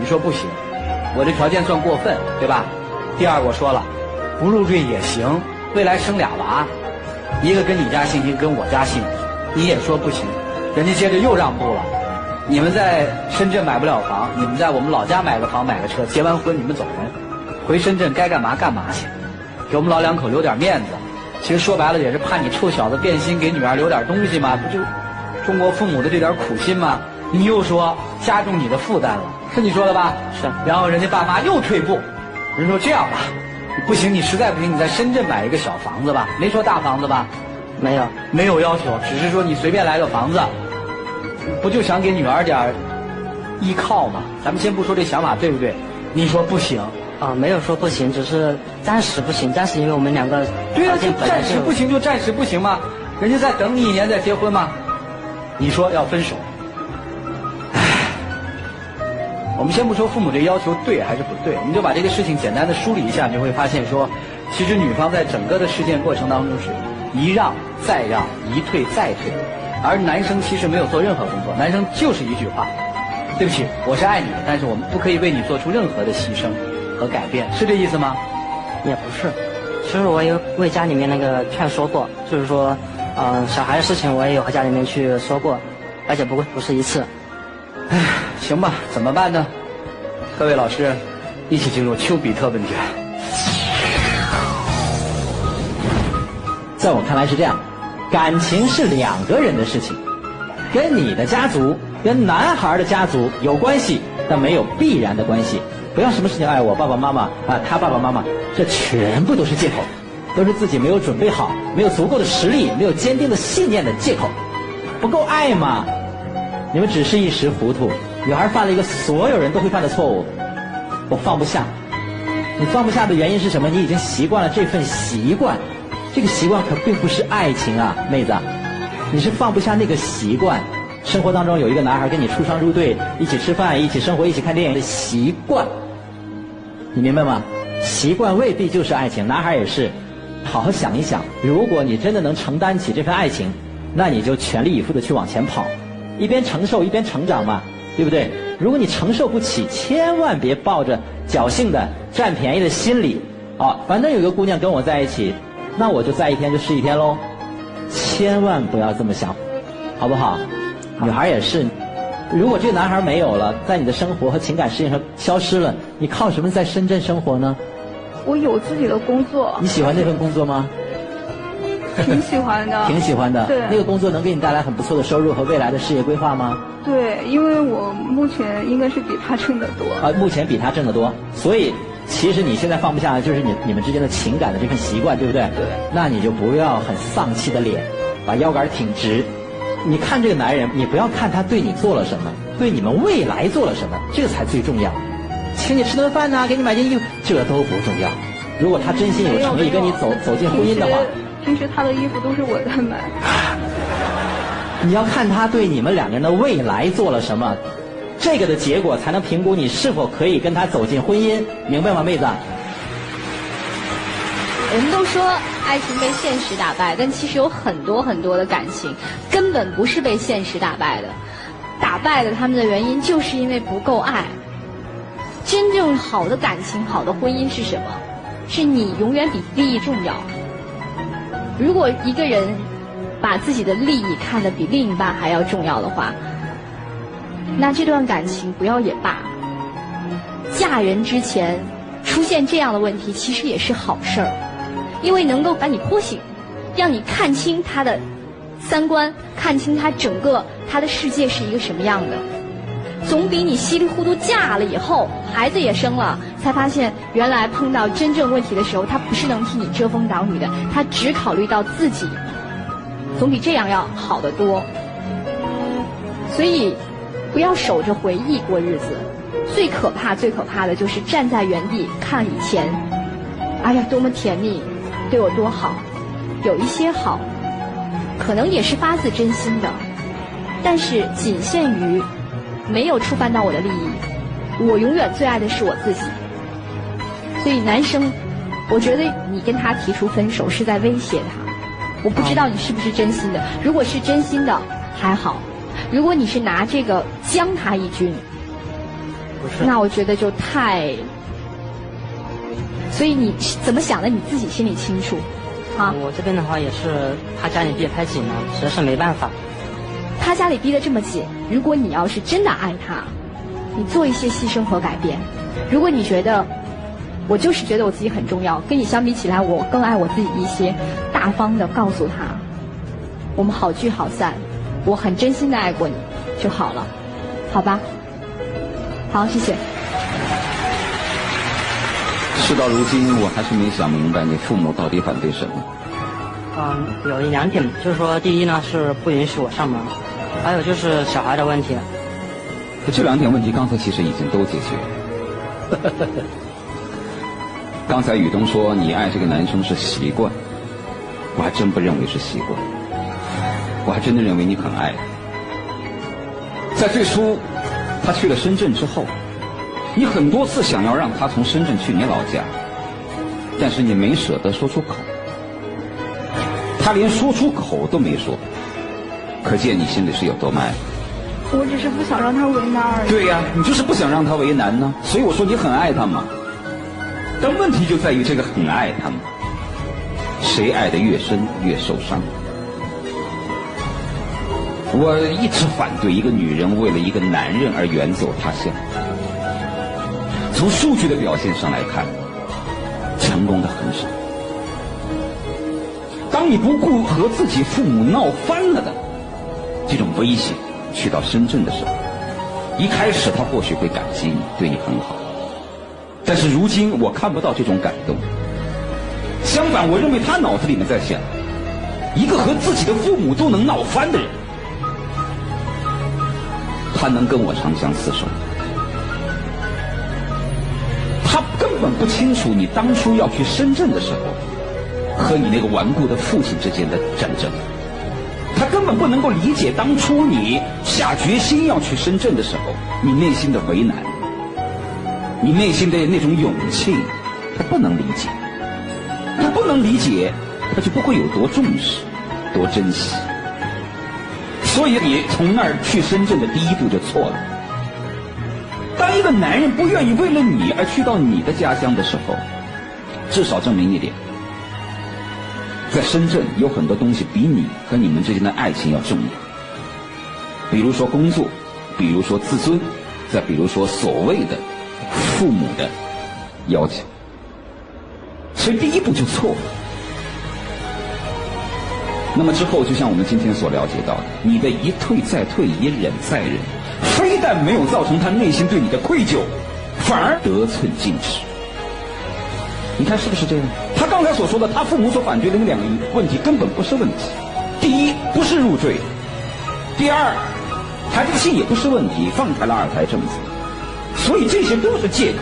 你说不行，我这条件算过分，对吧？第二，我说了，不入赘也行，未来生俩娃，一个跟你家姓，一个跟我家姓，你也说不行，人家接着又让步了。你们在深圳买不了房，你们在我们老家买个房买个车，结完婚你们走人，回深圳该干嘛干嘛去，给我们老两口留点面子。其实说白了也是怕你臭小子变心，给女儿留点东西嘛，不就中国父母的这点苦心吗？你又说加重你的负担了，是你说的吧？是。然后人家爸妈又退步，人说这样吧，不行，你实在不行，你在深圳买一个小房子吧，没说大房子吧？没有，没有要求，只是说你随便来个房子，不就想给女儿点依靠吗？咱们先不说这想法对不对，你说不行啊？没有说不行，只是暂时不行，暂时因为我们两个对啊，暂时不行就暂时不行吗？人家再等你1年再结婚吗？你说要分手，唉，我们先不说父母这要求对还是不对，我们就把这个事情简单的梳理一下，你就会发现说，其实女方在整个的事件过程当中是一让再让，一退再退，而男生其实没有做任何工作，男生就是一句话，对不起，我是爱你的，但是我们不可以为你做出任何的牺牲和改变，是这意思吗？也不是，其实我也为家里面那个劝说过，就是说，小孩的事情我也有和家里面去说过，而且不是一次。唉，行吧，怎么办呢？各位老师，一起进入丘比特问卷。在我看来是这样，感情是2个人的事情，跟你的家族、跟男孩的家族有关系，但没有必然的关系。不要什么事情，我爸爸妈妈啊，他爸爸妈妈，这全部都是借口，都是自己没有准备好，没有足够的实力，没有坚定的信念的借口，不够爱嘛。你们只是一时糊涂，女孩犯了一个所有人都会犯的错误，我放不下。你放不下的原因是什么？你已经习惯了这份习惯，这个习惯可并不是爱情啊，妹子，你是放不下那个习惯。生活当中有一个男孩跟你出双入对，一起吃饭，一起生活，一起看电影的习惯，你明白吗？习惯未必就是爱情，男孩也是。好好想一想，如果你真的能承担起这份爱情，那你就全力以赴的去往前跑，一边承受一边成长嘛，对不对？如果你承受不起，千万别抱着侥幸的占便宜的心理反正有个姑娘跟我在一起，那我就在一天就是一天喽，千万不要这么想，好不好？女孩也是，如果这个男孩没有了，在你的生活和情感事业上消失了，你靠什么在深圳生活呢？我有自己的工作。你喜欢那份工作吗？挺喜欢的。挺喜欢的。对。那个工作能给你带来很不错的收入和未来的事业规划吗？对，因为我目前应该是比他挣得多。目前比他挣得多，所以其实你现在放不下的就是你们之间的情感的这份习惯，对不对？对。那你就不要很丧气的脸，把腰杆挺直。你看这个男人，你不要看他对你做了什么，对你们未来做了什么，这个才最重要。请你吃顿饭呐，给你买件衣服，这都不重要。如果他真心有诚意跟你走进婚姻的话，平时他的衣服都是我在买。你要看他对你们2个人的未来做了什么，这个的结果才能评估你是否可以跟他走进婚姻，明白吗，妹子？我们都说爱情被现实打败，但其实有很多很多的感情根本不是被现实打败的，打败的他们的原因就是因为不够爱。真正好的感情、好的婚姻是什么？是你永远比利益重要。如果一个人把自己的利益看得比另一半还要重要的话，那这段感情不要也罢。嫁人之前出现这样的问题，其实也是好事儿，因为能够把你泼醒，让你看清他的三观，看清他整个他的世界是一个什么样的。总比你稀里糊涂嫁了以后，孩子也生了，才发现原来碰到真正问题的时候，他不是能替你遮风挡雨的，他只考虑到自己，总比这样要好得多。所以不要守着回忆过日子，最可怕的就是站在原地看以前，哎呀多么甜蜜，对我多好。有一些好可能也是发自真心的，但是仅限于没有触犯到我的利益，我永远最爱的是我自己。所以男生，我觉得你跟他提出分手是在威胁他，我不知道你是不是真心的。如果是真心的还好，如果你是拿这个将他一军，不是。那我觉得就太……所以你怎么想的，你自己心里清楚，啊。我这边的话也是，他家里逼得太紧了，实在是没办法。他家里逼得这么紧，如果你要是真的爱他，你做一些牺牲和改变。如果你觉得，我就是觉得我自己很重要，跟你相比起来，我更爱我自己一些，大方的告诉他，我们好聚好散，我很真心的爱过你就好了，好吧？好，谢谢。事到如今，我还是没想明白你父母到底反对什么。有2点，就是说，第一呢是不允许我上门，还有就是小孩的问题。这2点问题刚才其实已经都解决了。刚才雨东说你爱这个男生是习惯，我还真不认为是习惯，我还真的认为你很爱他。在最初他去了深圳之后，你很多次想要让他从深圳去你老家，但是你没舍得说出口，他连说出口都没说，可见你心里是有多么爱。我只是不想让他为难而已。对呀，你就是不想让他为难呢，所以我说你很爱他嘛。但问题就在于这个很爱他嘛，谁爱得越深越受伤。我一直反对一个女人为了一个男人而远走他乡。从数据的表现上来看，成功的很少。当你不顾和自己父母闹翻了的这种危险去到深圳的时候，一开始他或许会感激你，对你很好，但是如今我看不到这种感动。相反，我认为他脑子里面在想，一个和自己的父母都能闹翻的人，他能跟我长相厮守？他根本不清楚你当初要去深圳的时候和你那个顽固的父亲之间的战争，他根本不能够理解当初你下决心要去深圳的时候你内心的为难，你内心的那种勇气，他不能理解。他不能理解，他就不会有多重视多珍惜。所以你从那儿去深圳的第一步就错了。当一个男人不愿意为了你而去到你的家乡的时候，至少证明一点，在深圳有很多东西比你和你们之间的爱情要重要，比如说工作，比如说自尊，再比如说所谓的父母的要求。所以第一步就错了。那么之后就像我们今天所了解到的，你的一退再退，一忍再忍，非但没有造成他内心对你的愧疚，反而得寸进尺。你看是不是这样？他刚才所说的他父母所反对的那2个问题根本不是问题。第一，不是入赘；第二，孩子的信也不是问题，放开了2胎政策。所以这些都是借口。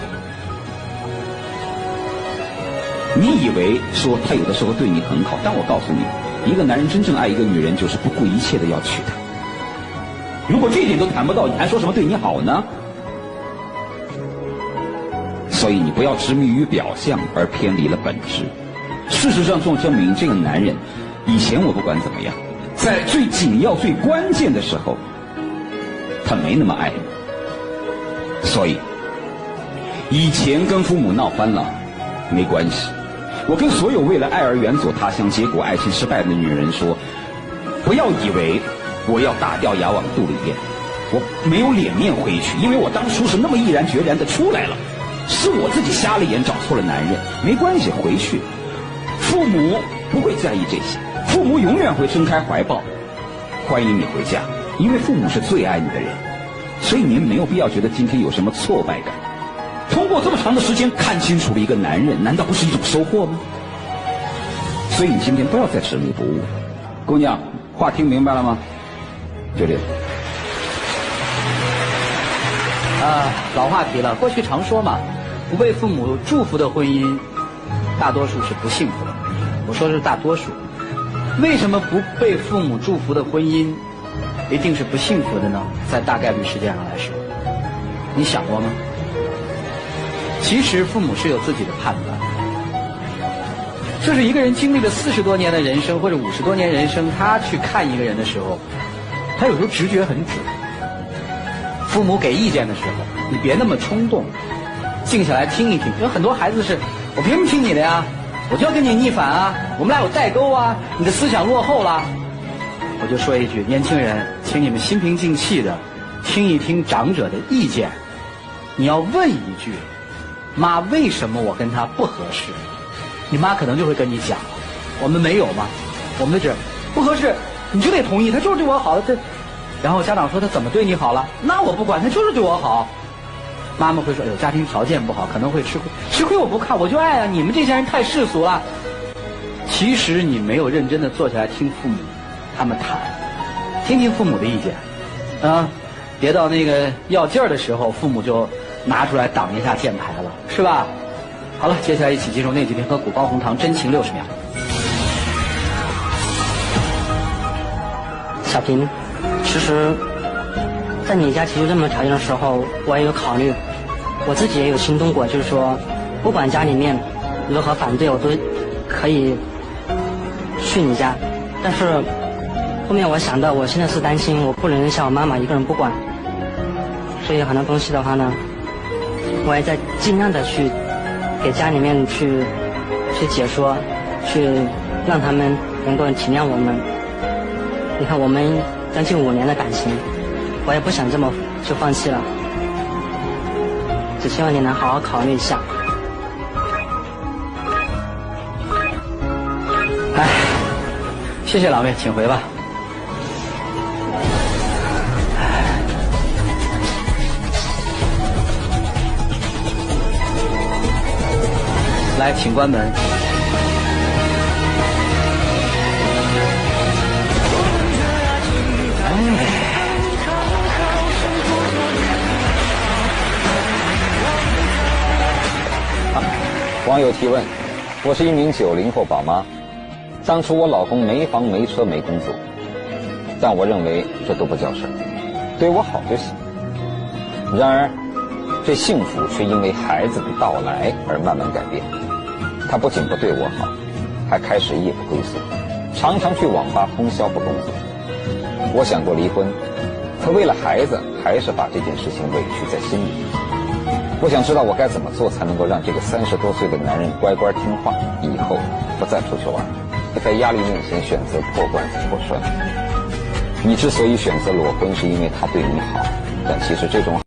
你以为说他有的时候对你很好，但我告诉你，一个男人真正爱一个女人，就是不顾一切的要娶她。如果这一点都谈不到，你还说什么对你好呢？所以你不要执迷于表象而偏离了本质。事实上就证明这个男人以前我不管怎么样，在最紧要最关键的时候他没那么爱你。所以以前跟父母闹翻了没关系，我跟所有为了爱而远走他乡结果爱情失败的女人说，不要以为我要打掉牙往肚里咽，我没有脸面回去，因为我当初是那么毅然决然的出来了，是我自己瞎了眼找错了男人。没关系，回去父母不会在意这些，父母永远会睁开怀抱欢迎你回家，因为父母是最爱你的人。所以您没有必要觉得今天有什么挫败感。通过这么长的时间看清楚了一个男人，难道不是一种收获吗？所以你今天不要再执迷不悟。姑娘，话听明白了吗？就这样。老话题了，过去常说嘛，不被父母祝福的婚姻，大多数是不幸福的。我说的是大多数。为什么不被父母祝福的婚姻，一定是不幸福的呢？在大概率事件上来说，你想过吗？其实父母是有自己的判断，就是一个人经历了40多年的人生或者50多年人生，他去看一个人的时候，他有时候直觉很准。父母给意见的时候，你别那么冲动，静下来听一听。有很多孩子是，我凭什么听你的呀？我就要跟你逆反啊，我们俩有代沟啊，你的思想落后了。我就说一句，年轻人，请你们心平气静的听一听长者的意见。你要问一句，妈，为什么我跟他不合适？你妈可能就会跟你讲，我们没有吗？我们这不合适，你就得同意，他就是对我好的。然后家长说他怎么对你好了？那我不管，他就是对我好。妈妈会说，家庭条件不好，可能会吃亏。吃亏我不看，我就爱啊！你们这些人太世俗了。其实你没有认真的坐下来听父母他们谈，听听父母的意见，啊，别到那个要劲儿的时候，父母就拿出来挡一下键盘了，是吧？好了，接下来一起进入内急联合谷高红糖真情60秒。小平，其实，在你家提出这么条件的时候，我也有考虑，我自己也有心动过，就是说，不管家里面如何反对，我都可以去你家。但是后面我想到，我现在是单亲，我不能像我妈妈一个人不管，所以很多东西的话呢，我也在尽量的去给家里面去解说，去让他们能够体谅我们。你看我们将近5年的感情，我也不想这么就放弃了，只希望你能好好考虑一下。哎，谢谢老妹，请回吧。来，请关门。网友提问：我是一名90后宝妈，当初我老公没房没车没工作，但我认为这都不叫事儿，对我好就行。然而，这幸福却因为孩子的到来而慢慢改变。他不仅不对我好，还开始夜不归宿，常常去网吧通宵不工作。我想过离婚，可为了孩子，还是把这件事情委屈在心里。我想知道我该怎么做才能够让这个30多岁的男人乖乖听话，以后不再出去玩，在压力面前选择破罐子破摔。你之所以选择裸婚，是因为他对你好，但其实这种